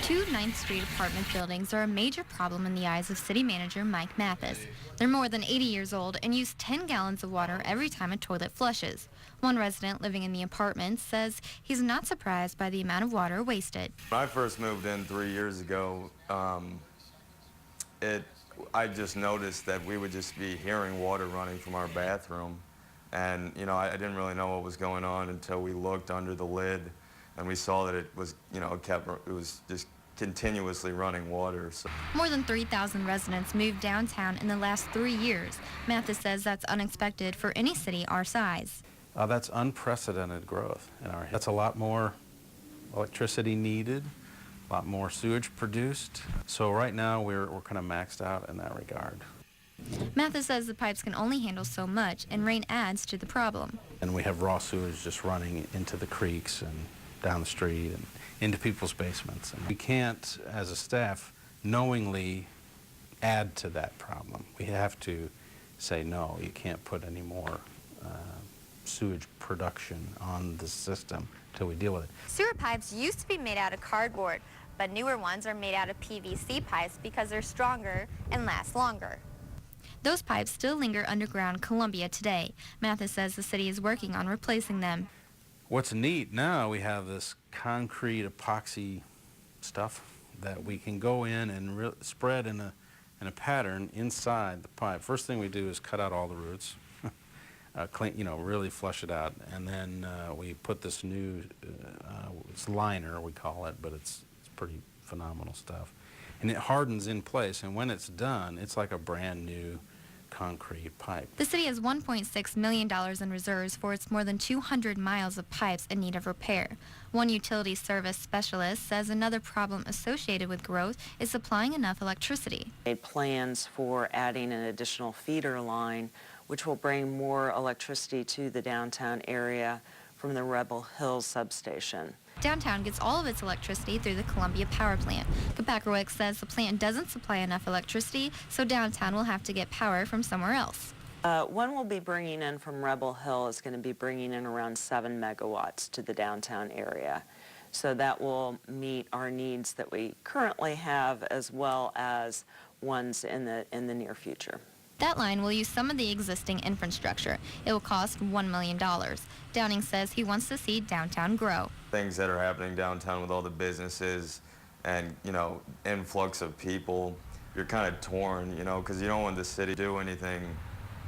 Two 9th Street apartment buildings are a major problem in the eyes of City Manager Mike Mathis. They're more than 80 years old and use 10 gallons of water every time a toilet flushes. One resident living in the apartment says he's not surprised by the amount of water wasted. When I first moved in 3 years ago, I just noticed that we would just be hearing water running from our bathroom. And, I didn't really know what was going on until we looked under the lid and we saw that it was, it was just continuously running water. So. More than 3,000 residents moved downtown in the last 3 years. Mathis says that's unexpected for any city our size. That's unprecedented growth in our. That's a lot more electricity needed, a lot more sewage produced. So right now we're kind of maxed out in that regard. Mathis says the pipes can only handle so much, and rain adds to the problem. And we have raw sewage just running into the creeks and down the street and into people's basements. And we can't, as a staff, knowingly add to that problem. We have to say, no, you can't put any more sewage production on the system until we deal with it. Sewer pipes used to be made out of cardboard, but newer ones are made out of PVC pipes because they're stronger and last longer. Those pipes still linger underground Columbia today. Mathis says the city is working on replacing them. What's neat now, we have this concrete epoxy stuff that we can go in and spread in a pattern inside the pipe. First thing we do is cut out all the roots, clean, really flush it out, and then we put this new it's liner, we call it, but it's pretty phenomenal stuff. And it hardens in place, and when it's done, it's like a brand new concrete pipe. The city has $1.6 million in reserves for its more than 200 miles of pipes in need of repair. One utility service specialist says another problem associated with growth is supplying enough electricity. Made plans for adding an additional feeder line, which will bring more electricity to the downtown area from the Rebel Hills substation. Downtown gets all of its electricity through the Columbia Power Plant. Kapakarwick says the plant doesn't supply enough electricity, so downtown will have to get power from somewhere else. One we'll be bringing in from Rebel Hill is going to be bringing in around 7 megawatts to the downtown area. So that will meet our needs that we currently have, as well as ones in the near future. That line will use some of the existing infrastructure. It will cost $1 million. Downing says he wants to see downtown grow. Things that are happening downtown with all the businesses and, influx of people, you're kind of torn, because you don't want the city to do anything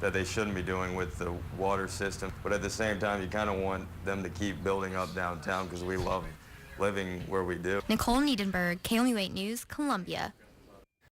that they shouldn't be doing with the water system. But at the same time, you kind of want them to keep building up downtown because we love living where we do. Nicole, Neidenberg, KOMU-8 News, Columbia.